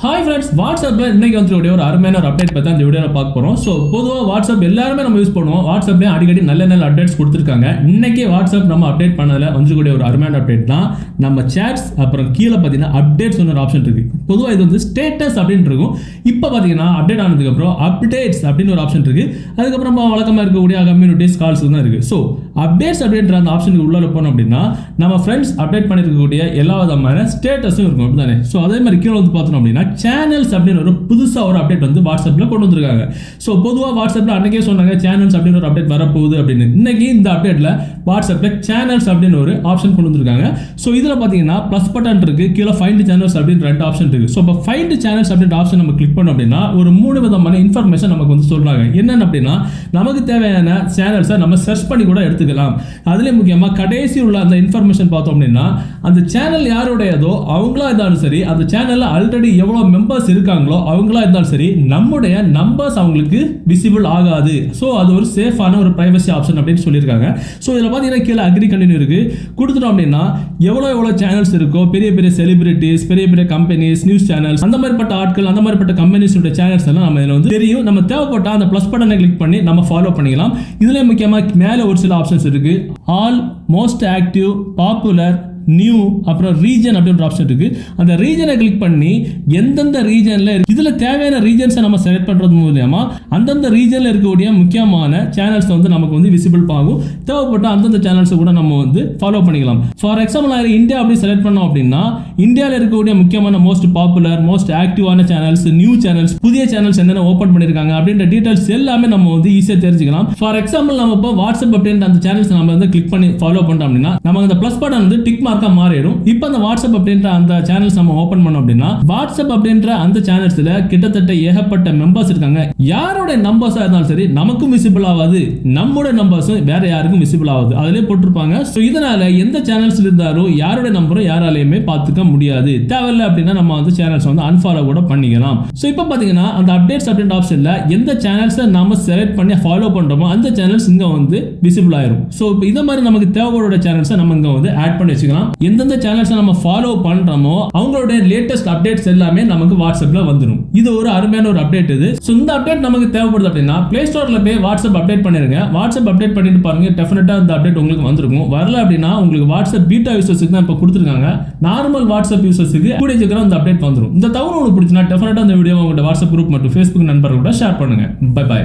Hi friends, வாட்ஸ்அப்பில் இன்றைக்கி வந்துக்கூடிய ஒரு அருமையான ஒரு அப்டேட் பற்றி அந்த வீடியோவில் பார்க்க போகிறோம். ஸோ பொதுவாக வாட்ஸ்அப் எல்லாருமே நம்ம யூஸ் பண்ணுவோம். வாட்ஸ்அப்லேயே அடிக்கடி நல்ல நல்ல அப்டேட்ஸ் கொடுத்துருக்காங்க. இன்றைக்கி வாட்ஸ்அப் நம்ம அப்டேட் பண்ணதில் வந்துக்கூடிய ஒரு அருமையான அப்டேட் தான் நம்ம சேட்ஸ். அப்புறம் கீழே பார்த்தீங்கன்னா அப்டேட்ஸ் ஒரு ஆப்ஷன் இருக்குது. பொதுவாக இது வந்து ஸ்டேட்டஸ் அப்படின்னு இருக்கும். இப்போ பார்த்தீங்கன்னா அப்டேட் ஆனதுக்கப்புறம் அப்டேட்ஸ் அப்படின்னு ஒரு ஆப்ஷன் இருக்குது. அதுக்கப்புறம் வழக்கமாக இருக்கக்கூடிய கம்யூனிட்டிஸ் கால்ஸ் தான் இருக்குது. ஸோ அப்டேட்ஸ் அப்படின்ற அந்த ஆப்ஷனுக்கு உள்ளே போனோம் அப்படின்னா நம்ம ஃப்ரெண்ட்ஸ் அப்டேட் பண்ணியிருக்கக்கூடிய எல்லா விதமான ஸ்டேட்டஸும் இருக்கும் அப்படி தானே. ஸோ அதே மாதிரி கீழே வந்து பார்த்தோம் அப்படின்னா சேனல்ஸ் அப்படின்னு ஒரு புதுசாக ஒரு அப்டேட் வந்து வாட்ஸ்அப்பில் கொண்டு வந்திருக்காங்க. ஸோ பொதுவாக வாட்ஸ்அப்பில் அன்றைக்கே சொன்னாங்க சேனல்ஸ் அப்படின்னு ஒரு அப்டேட் வரப்போகுது அப்படின்னு. இன்னைக்கு இந்த அப்டேட்டில் வாட்ஸ்அப்பில் சேனல்ஸ் அப்படின்னு ஒரு ஆப்ஷன் கொண்டு வந்திருக்காங்க. ஸோ இதில் பார்த்தீங்கன்னா ப்ளஸ் பட்டன் இருக்குது, கீழே ஃபைண்ட் சேனல்ஸ் அப்படின்னு 2 ஆப்ஷன் இருக்குது. ஸோ இப்போ ஃபைண்ட் சேனல்ஸ் அப்படின்ற ஆப்ஷன் நம்ம கிளிக் பண்ணோம் அப்படின்னா ஒரு 3 விதமான இன்ஃபர்மேஷன் நமக்கு வந்து சொல்கிறாங்க. என்னென்ன அப்படின்னா நமக்கு தேவையான சேனல்ஸை நம்ம சர்ச் பண்ணி கூட எடுத்துக்கலாம். அதுலேயே முக்கியமாக கடைசி உள்ள அந்த இன்ஃபர்மேஷன் பார்த்தோம் அப்படின்னா அந்த சேனல் யாருடையதோ அவங்களா இருந்தாலும் சரி, அந்த சேனலில் ஆல்ரெடி எவ்வளோ மெம்பர்ஸ் இருக்காங்களோ அவங்களா இருந்தாலும் சரி, நம்முடைய நம்பர்ஸ் அவங்களுக்கு விசிபிள் ஆகாது. ஸோ அது ஒரு சேஃபான ஒரு பிரைவசி ஆப்ஷன் அப்படின்னு சொல்லியிருக்காங்க. ஸோ இதில் பார்த்தீங்கன்னா கீழே அக்ரி கண்டினியூ இருக்குது. கொடுத்துட்டோம் அப்படின்னா எவ்வளோ சேனல்ஸ் இருக்கோ, பெரிய பெரிய செலிபிரிட்டிஸ், பெரிய பெரிய கம்பெனிஸ், நியூஸ் சேனல்ஸ், அந்த மாதிரிப்பட்ட ஆட்கள், அந்த மாதிரிப்பட்ட கம்பெனிஸோட சேனல்ஸ் எல்லாம் நம்ம இதில் வந்து தெரியும். நம்ம தேவைப்பட்ட அந்த ப்ளஸ் பட்டனை கிளிக் பண்ணி நம்ம ஃபாலோ பண்ணிக்கலாம். இதில் முக்கியமாக மேலே ஒரு சில ஆப்ஷன்ஸ் இருக்குது. All, most active, popular, new, அப்புறம் ரீஜன் அப்படின்ற ஆப்ஷன் இருக்குது. அந்த ரீஜனை கிளிக் பண்ணி எந்தெந்த ரீஜனில் இதில் தேவையான ரீஜன்ஸை நம்ம செலக்ட் பண்ணுறது மூலமா அந்தந்த ரீஜனில் இருக்கக்கூடிய முக்கியமான சேனல்ஸ் வந்து நமக்கு வந்து விசிபிள் ஆகும். தேவைப்பட்ட அந்தந்த சேனல்ஸை கூட நம்ம வந்து ஃபாலோ பண்ணிக்கலாம். ஃபார் எக்ஸாம்பிள் இந்தியா அப்படி செலக்ட் பண்ணோம் அப்படின்னா இந்தியாவில் இருக்கக்கூடிய முக்கியமான மோஸ்ட் பாப்புலர், மோஸ்ட் ஆக்டிவான சேனல்ஸ், நியூ சேனல்ஸ், புதிய சேனல்ஸ் என்னென்ன ஓப்பன் பண்ணியிருக்காங்க அப்படின்ற டீட்டெயில்ஸ் எல்லாமே நம்ம வந்து ஈஸியாக தெரிஞ்சுக்கலாம். ஃபார் எக்ஸாம்பிள் நம்ம இப்போ வாட்ஸ்அப் அப்படின்ற அந்த சேனல்ஸ் நம்ம வந்து கிளிக் பண்ணி ஃபாலோ பண்ணுறோம் அப்படின்னா நமக்கு அந்த ப்ளஸ் பட்டன் வந்து டிக் மாறிடும். இப்போ அந்த வாட்ஸ்அப் அப்படின்ற அந்த சேனல்ஸ் நம்ம ஓபன் பண்ணோம் அப்படின்னா வாட்ஸ்அப் அப்படின்ற அந்த சேனல்ஸ்ல கிட்டத்தட்ட ஏகப்பட்ட மெம்பர்ஸ் இருக்காங்க. யாரோட நம்பர்ஸா இருந்தாலும் சரி நமக்கும் விசிபிள் ஆகாது, நம்மோட நம்பர்ஸும் வேற யாருக்கும் விசிபிள் ஆகாது. அதிலே போட்டிருப்பாங்க. ஸோ இதனால எந்த சேனல்ஸ் இருந்தாலும் யாரோட நம்பரும் யாராலையுமே பார்த்துக்க முடியாது. தேவையில்லை அப்படின்னா நம்ம வந்து சேனல்ஸ் வந்து அன்ஃபாலோ கூட பண்ணிக்கலாம். ஸோ இப்போ பார்த்தீங்கன்னா அந்த அப்டேட்ஸ் அப்படின்ற ஆப்ஷன்ல எந்த சேனல்ஸை நம்ம செலக்ட் பண்ணி ஃபாலோ பண்றோமோ அந்த சேனல்ஸ் இங்க வந்து விசிபிள் ஆயிரும். ஸோ இப்போ இதை மாதிரி நமக்கு தேவையோட சேனல்ஸை நம்ம இங்க வந்து ஆட் பண்ணி வச்சுக்கலாம். எந்தெந்த சேனல்ஸ் நம்ம ஃபாலோ பண்றோமோ அவங்களோட லேட்டஸ்ட் அப்டேட்ஸ் எல்லாமே நமக்கு வாட்ஸ்அப்ல வந்துடும். இது ஒரு அருமையான ஒரு அப்டேட். இது சோ இந்த அப்டேட் நமக்கு தேவைப்படுது அப்படின்னா பிளே ஸ்டோர்ல போய் வாட்ஸ்அப் அப்டேட் பண்ணிருங்க. வாட்ஸ்அப் அப்டேட் பண்ணிட்டு பாருங்க, டெஃபினட்டா அந்த அப்டேட் உங்களுக்கு வந்திருக்கும். வரல அப்படின்னா உங்களுக்கு வாட்ஸ்அப் பீட்டா யூசர்ஸ்க்கு தான் இப்போ கொடுத்துருக்காங்க. நார்மல் வாட்ஸ்அப் யூசர்ஸ்க்கு கூடிய சீக்கிரம் அந்த அப்டேட் வந்துடும். இந்த தகவல் உங்களுக்கு பிடிச்சினா டெஃபினட்டா இந்த வீடியோ உங்களோட வாட்ஸ்அப் குரூப் மற்றும் ஃபேஸ்புக் நண்பர்களோட ஷேர் பண்ணுங்க. Bye by.